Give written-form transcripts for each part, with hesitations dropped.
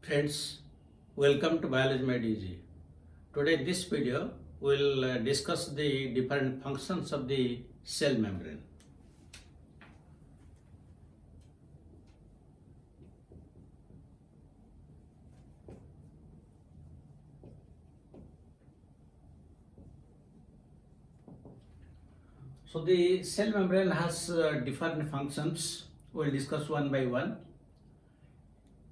Friends, welcome to Biology Made Easy. Today this video will discuss the different functions of the cell membrane. So the cell membrane has different functions. We will discuss one by one.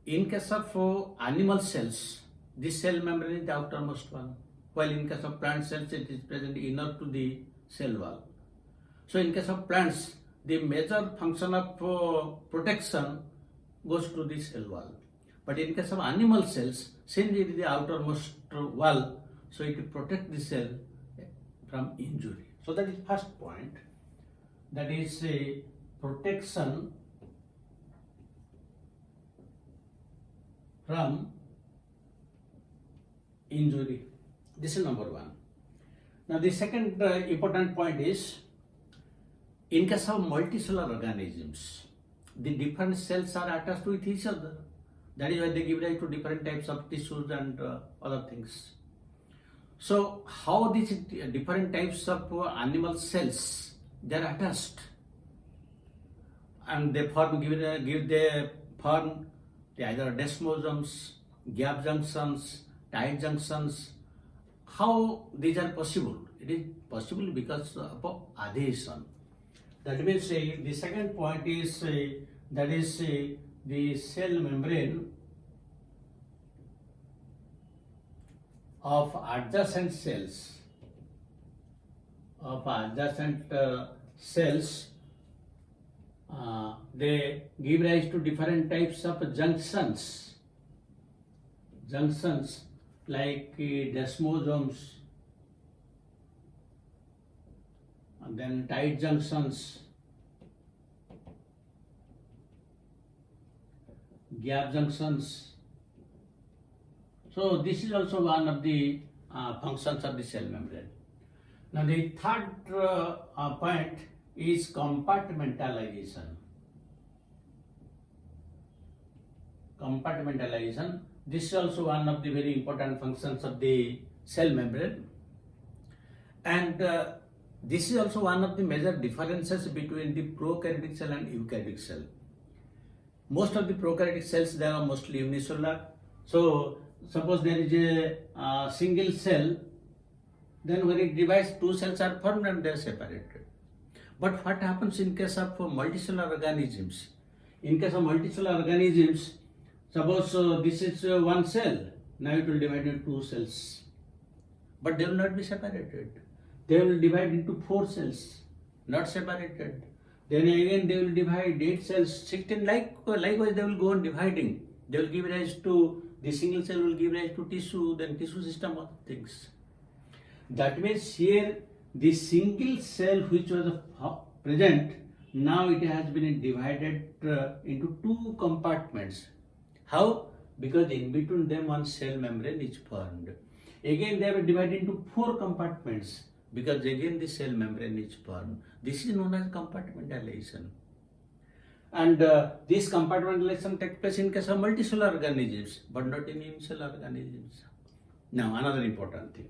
In case of animal cells, this cell membrane is the outermost one, while in case of plant cells, it is present inner to the cell wall. So in case of plants, the major function of protection goes to the cell wall. But in case of animal cells, since it is the outermost wall, so it will protect the cell from injury. So that is first point, that is a protection from injury. This is number one. Now the second important point is, in case of multicellular organisms, the different cells are attached with each other. That is why they give rise to different types of tissues and other things. So how these different types of animal cells, they are attached and they form either desmosomes, gap junctions, tight junctions. How these are possible? It is possible because of adhesion. That means the second point is that is the cell membrane of adjacent cells. They give rise to different types of junctions. Junctions like desmosomes, and then tight junctions, gap junctions. So this is also one of the functions of the cell membrane. Now the third point is compartmentalization. Compartmentalization. This is also one of the very important functions of the cell membrane, and this is also one of the major differences between the prokaryotic cell and eukaryotic cell. Most of the prokaryotic cells, they are mostly unicellular. So suppose there is a single cell, then when it divides, two cells are formed and they are separated. But what happens in case of multicellular organisms? In case of multicellular organisms, suppose this is one cell, now it will divide into two cells. But they will not be separated. They will divide into 4 cells, not separated. Then again they will divide 8 cells, 16, likewise they will go on dividing. They will give rise to, the single cell will give rise to tissue, then tissue system, other things. That means here the single cell which was present, now it has been divided into 2 compartments. How? Because in between them one cell membrane is formed. Again they were divided into 4 compartments, because again the cell membrane is formed. This is known as compartmentalization. And this compartmentalization takes place in case of multicellular organisms, but not in unicellular organisms. Now another important thing.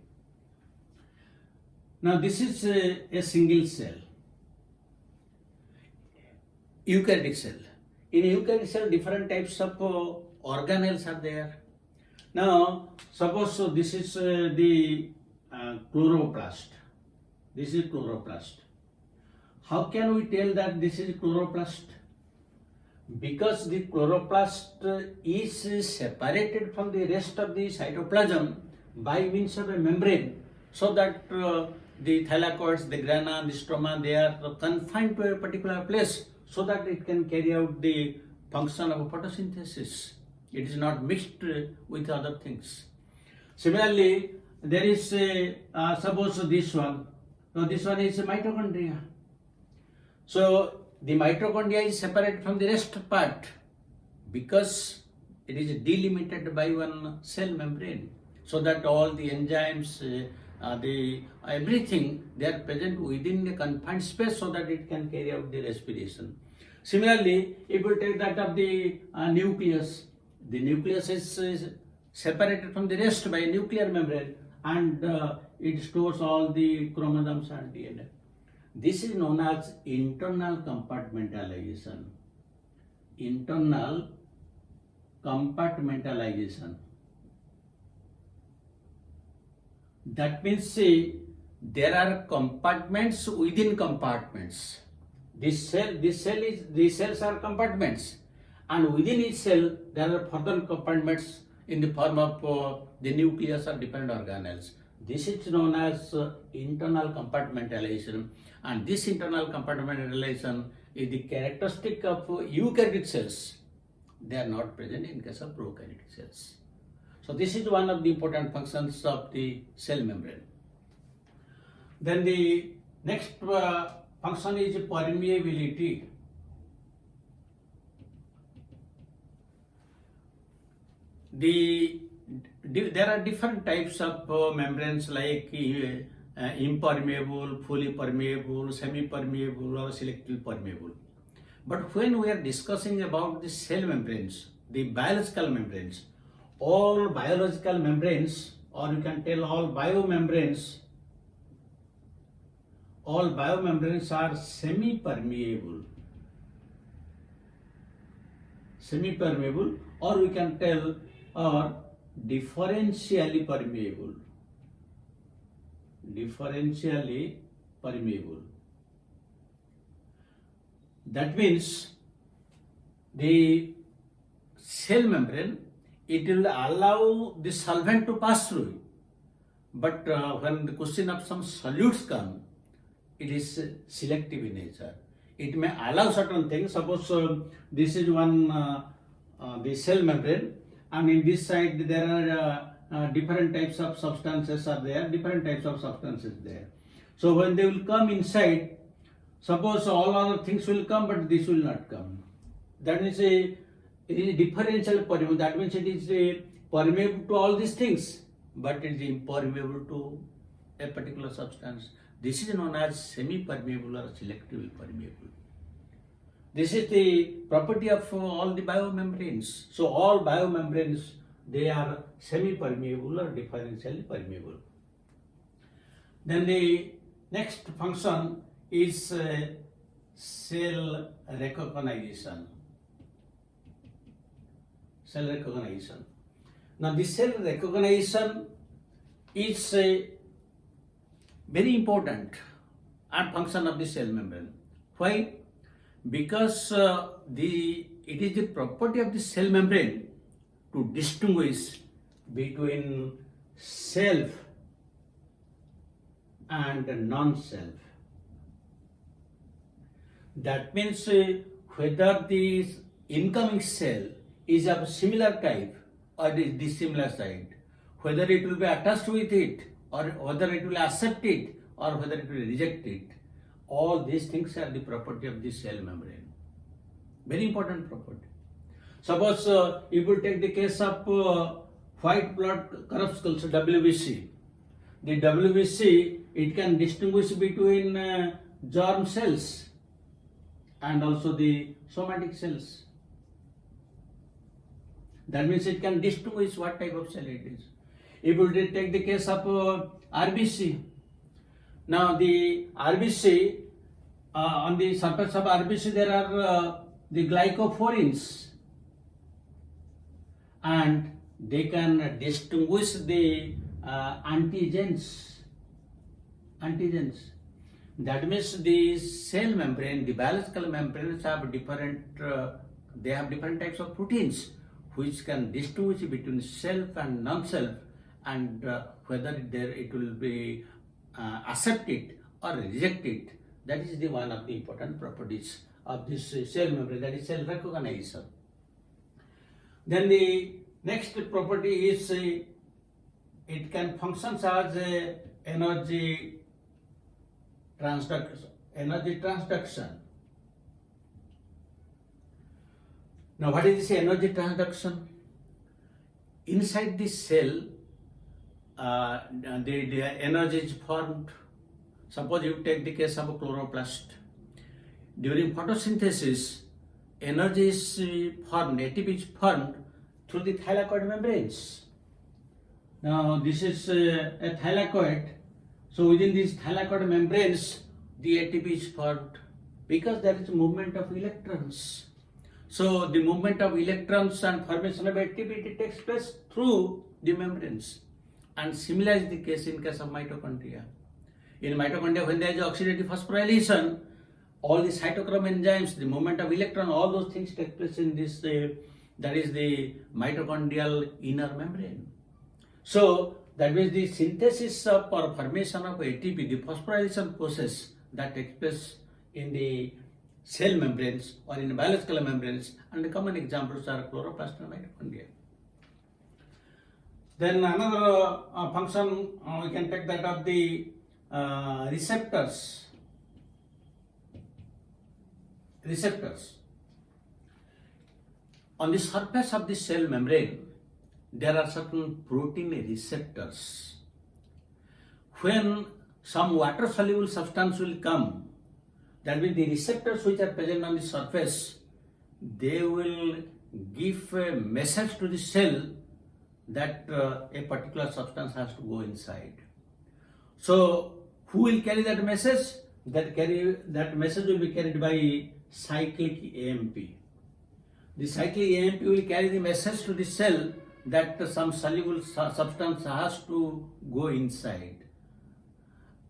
Now this is a single cell, eukaryotic cell. In eukaryotic cell, different types of organelles are there. Now suppose this is the chloroplast. This is chloroplast. How can we tell that this is chloroplast? Because the chloroplast is separated from the rest of the cytoplasm by means of a membrane, so that the thylakoids, the grana, the stroma, they are confined to a particular place so that it can carry out the function of photosynthesis. It is not mixed with other things. Similarly, there is suppose this one. Now this one is mitochondria. So the mitochondria is separate from the rest part because it is delimited by one cell membrane, so that all the enzymes, everything, they are present within the confined space so that it can carry out the respiration. Similarly, if you take that of the nucleus, The nucleus is separated from the rest by a nuclear membrane, and it stores all the chromosomes and DNA. This is known as internal compartmentalization. Internal compartmentalization. That means, say, there are compartments within compartments. These cells are compartments, and within each cell there are further compartments in the form of the nucleus or different organelles. This is known as internal compartmentalization, and this internal compartmentalization is the characteristic of eukaryotic cells. They are not present in case of prokaryotic cells. So this is one of the important functions of the cell membrane. Then the next function is permeability. There are different types of membranes like impermeable, fully permeable, semi-permeable, or selectively permeable. But when we are discussing about the cell membranes, the biological membranes, all biological membranes, or you can tell all biomembranes are semi-permeable. Semi-permeable, or we can tell or differentially permeable. Differentially permeable. That means the cell membrane, it will allow the solvent to pass through, but when the question of some solutes come, it is selective in nature. It may allow certain things. Suppose this is one the cell membrane, and in this side there are different types of substances are there, So when they will come inside, suppose all other things will come, but this will not come. That is it is differential permeable. That means it is permeable to all these things, but it is impermeable to a particular substance. This is known as semi-permeable or selectively permeable. This is the property of all the biomembranes. So all biomembranes, they are semi-permeable or differentially permeable. Then the next function is cell recognition. Cell recognition. Now this cell recognition is very important and function of the cell membrane. Why? Because it is the property of the cell membrane to distinguish between self and non-self. That means whether the incoming cell is of similar type or is dissimilar side, whether it will be attached with it, or whether it will accept it, or whether it will reject it. All these things are the property of the cell membrane. Very important property. Suppose if you take the case of white blood corpuscles, WBC. The WBC, it can distinguish between germ cells and also the somatic cells. That means it can distinguish what type of cell it is. If you take the case of RBC, now the RBC, on the surface of RBC there are the glycophorins, and they can distinguish the antigens. That means the cell membrane, the biological membranes have different, they have different types of proteins which can distinguish between self and non-self, and whether it will be accepted or rejected. That is the one of the important properties of this cell membrane, that is cell recognition. Then the next property is it can function as a energy transduction. Now what is this energy transduction? Inside the cell, the energy is formed. Suppose you take the case of a chloroplast. During photosynthesis, energy is formed, ATP is formed through the thylakoid membranes. Now this is a thylakoid. So within these thylakoid membranes, the ATP is formed because there is movement of electrons. So the movement of electrons and formation of ATP, it takes place through the membranes. And similar is the case in case of mitochondria. In mitochondria, when there is oxidative phosphorylation, all the cytochrome enzymes, the movement of electron, all those things take place in this, that is the mitochondrial inner membrane. So that means the synthesis of or formation of ATP, the phosphorylation process that takes place in the cell membranes or in the biological membranes, and the common examples are chloroplast and mitochondria. Then another function we can take that of the receptors. Receptors. On the surface of the cell membrane, there are certain protein receptors. When some water soluble substance will come, that means the receptors which are present on the surface, they will give a message to the cell that a particular substance has to go inside. So who will carry that message? That message will be carried by cyclic AMP. The cyclic AMP will carry the message to the cell that some soluble substance has to go inside.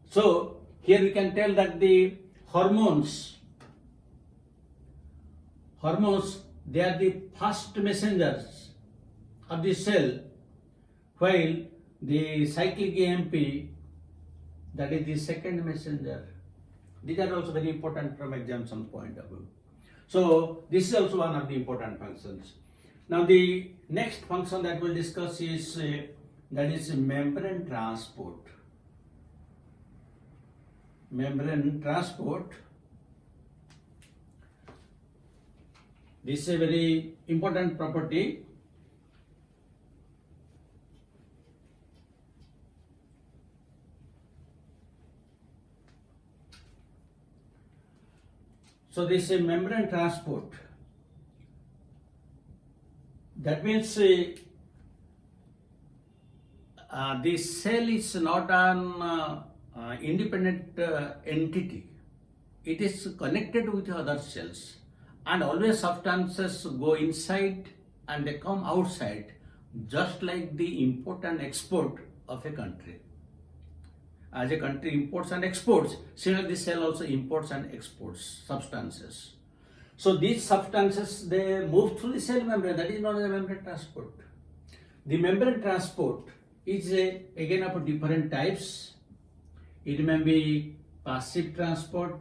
So here we can tell that the hormones, they are the first messengers of the cell, while the cyclic AMP, that is the second messenger. These are also very important from examination point of view. So this is also one of the important functions. Now the next function that we'll discuss is that is membrane transport. Membrane transport. This is a very important property. So this is membrane transport. That means the cell is not an independent entity. It is connected with other cells, and always substances go inside and they come outside, just like the import and export of a country. As a country imports and exports, similarly the cell also imports and exports substances. So these substances, they move through the cell membrane, that is known as a membrane transport. The membrane transport is again of different types. It may be passive transport,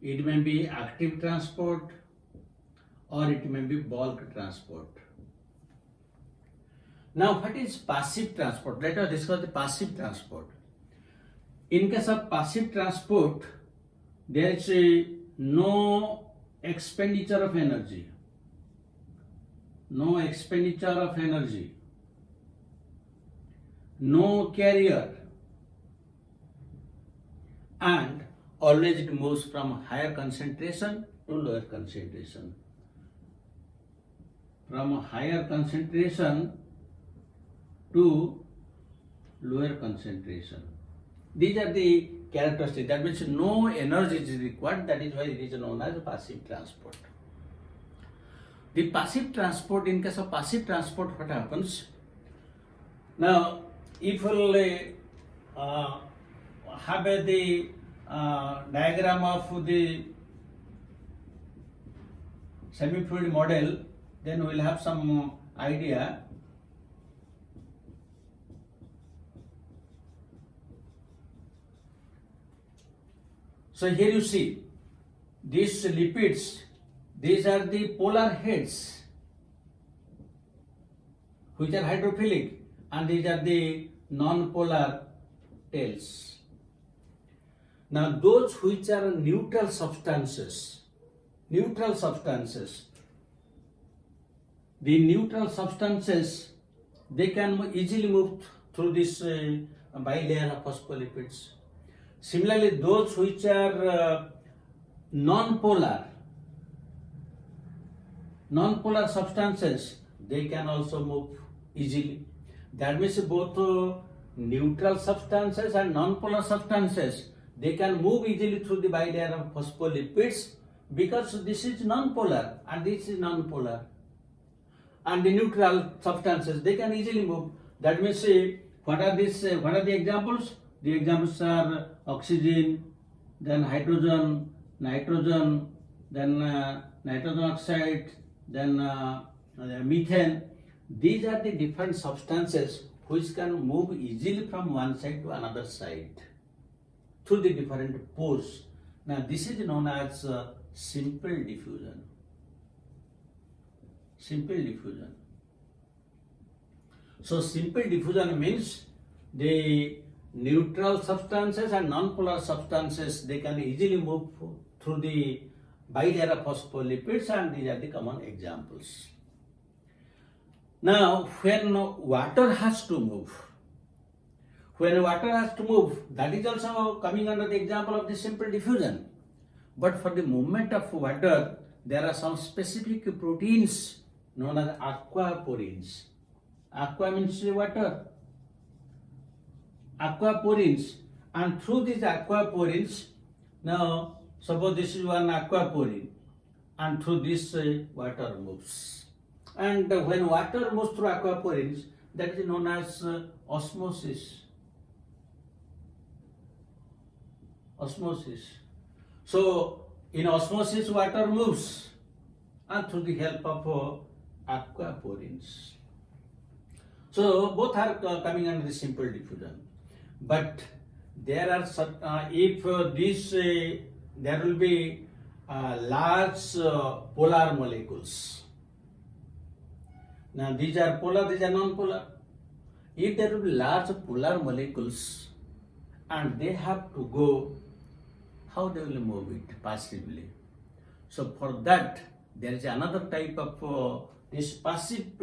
it may be active transport, or it may be bulk transport. Now what is passive transport? Let us discuss the passive transport. In case of passive transport, there is no expenditure of energy. No expenditure of energy. No carrier. And always it moves from higher concentration to lower concentration. From higher concentration to lower concentration. These are the characteristics. That means no energy is required. That is why it is known as passive transport. The passive transport, in case of passive transport, what happens? Now, if we will have the diagram of the semi-fluid model, then we will have some idea. So here you see these lipids, these are the polar heads which are hydrophilic, and these are the non-polar tails. Now those which are neutral substances, the neutral substances, they can easily move through this bilayer of phospholipids. Similarly, those which are non-polar, Non-polar substances, they can also move easily. That means both neutral substances and non-polar substances, they can move easily through the bilayer of phospholipids because this is non-polar and this is non-polar. And the neutral substances, they can easily move. That means what are the examples? The examples are oxygen, then hydrogen, nitrogen, then nitrogen oxide, then methane. These are the different substances which can move easily from one side to another side through the different pores. Now this is known as simple diffusion. Simple diffusion. So simple diffusion means the neutral substances and non-polar substances, they can easily move through the bilayer of phospholipids, and these are the common examples. Now, when water has to move, that is also coming under the example of the simple diffusion. But for the movement of water, there are some specific proteins known as aquaporins. Aqua means water. Aquaporins, and through these aquaporins, now suppose this is one aquaporin, and through this water moves. And when water moves through aquaporins, that is known as osmosis. Osmosis. So in osmosis, water moves, and through the help of aquaporins. So both are coming under the simple diffusion. But there are there will be large polar molecules. Now these are polar, these are non-polar. If there will be large polar molecules and they have to go, how they will move it? Passively. So for that, there is another type of this passive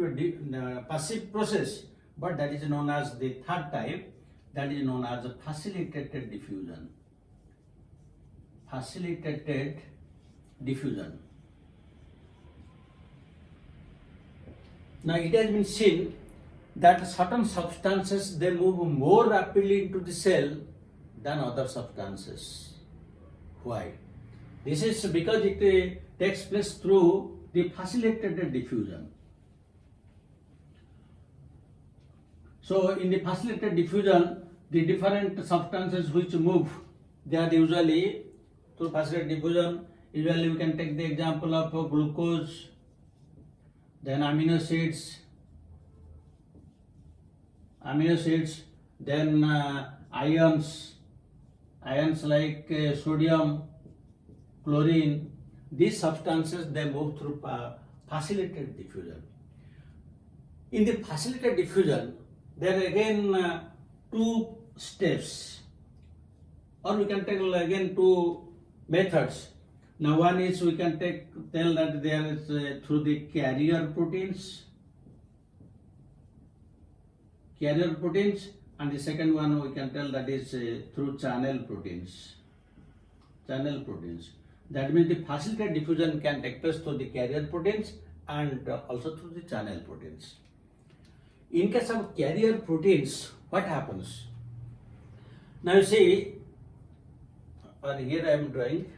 process, but that is known as the third type, that is known as facilitated diffusion. Facilitated diffusion. Now it has been seen that certain substances, they move more rapidly into the cell than other substances. Why? This is because it takes place through the facilitated diffusion. So in the facilitated diffusion, the different substances which move, they are usually through facilitated diffusion. Usually we can take the example of glucose, then amino acids, then ions like sodium, chlorine. These substances, they move through facilitated diffusion. In the facilitated diffusion, there are again two steps, or we can take again two methods. Now one is we can tell that there is through the carrier proteins, and the second one we can tell that is through channel proteins. That means the facilitated diffusion can take place through the carrier proteins and also through the channel proteins. In case of carrier proteins, what happens? Now you see, here I am drawing.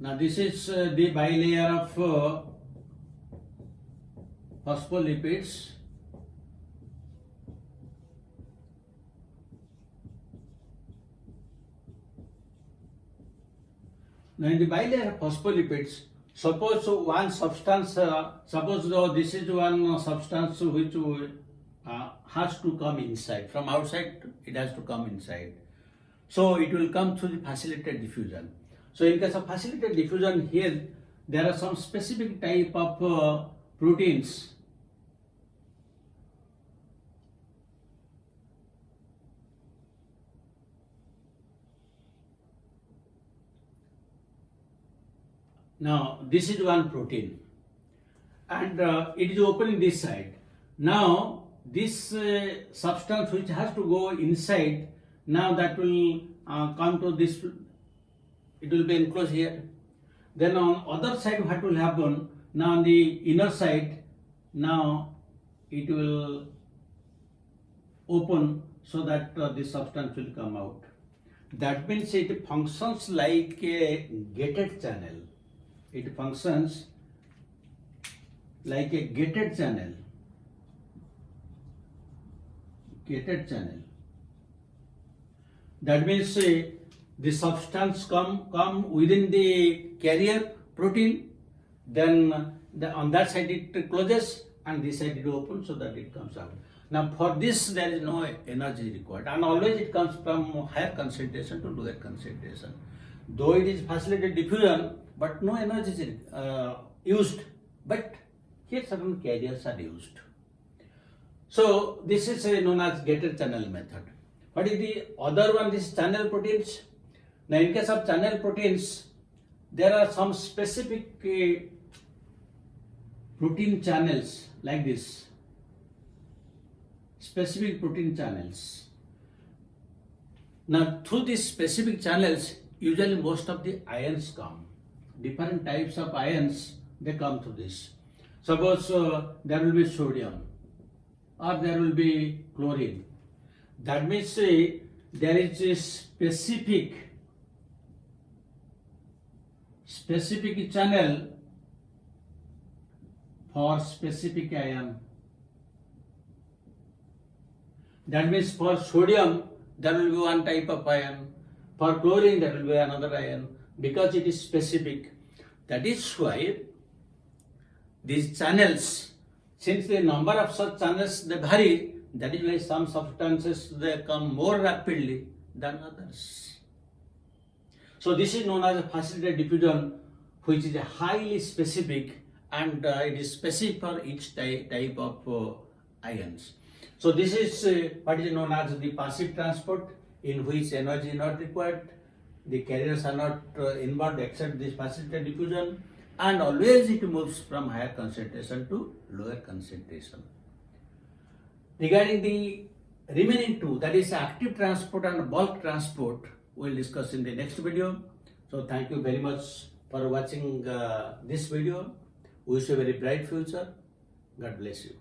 Now this is the bilayer of phospholipids. Now in the bilayer of phospholipids, suppose one substance, this is one substance which has to come inside. From outside it has to come inside. So it will come through the facilitated diffusion. So in case of facilitated diffusion, here there are some specific type of proteins. Now this is one protein. and it is opening this side. Now this substance which has to go inside, now that will come to this, it will be enclosed here. Then on other side what will happen, now on the inner side, now it will open so that this substance will come out. That means it functions like a gated channel. It functions like a gated channel. Gated channel. That means the substance come within the carrier protein, then on that side it closes and this side it opens so that it comes out. Now for this there is no energy required, and always it comes from higher concentration to lower concentration. Though it is facilitated diffusion, but no energy is used, but here certain carriers are used. So this is known as gated channel method. What is the other one? This channel proteins. Now in case of channel proteins, there are some specific protein channels like this. Specific protein channels. Now through these specific channels, usually most of the ions come. Different types of ions, they come through this. Suppose there will be sodium or there will be chlorine. That means there is a specific channel for specific ion. That means for sodium there will be one type of ion, for chlorine there will be another ion, because it is specific. That is why these channels, since the number of such channels they vary, that is why some substances they come more rapidly than others. So this is known as a facilitated diffusion, which is a highly specific, and it is specific for each type of ions. So this is what is known as the passive transport, in which energy is not required, the carriers are not involved except this facilitated diffusion, and always it moves from higher concentration to lower concentration. Regarding the remaining two, that is active transport and bulk transport, we will discuss in the next video. So thank you very much for watching this video. Wish you a very bright future. God bless you.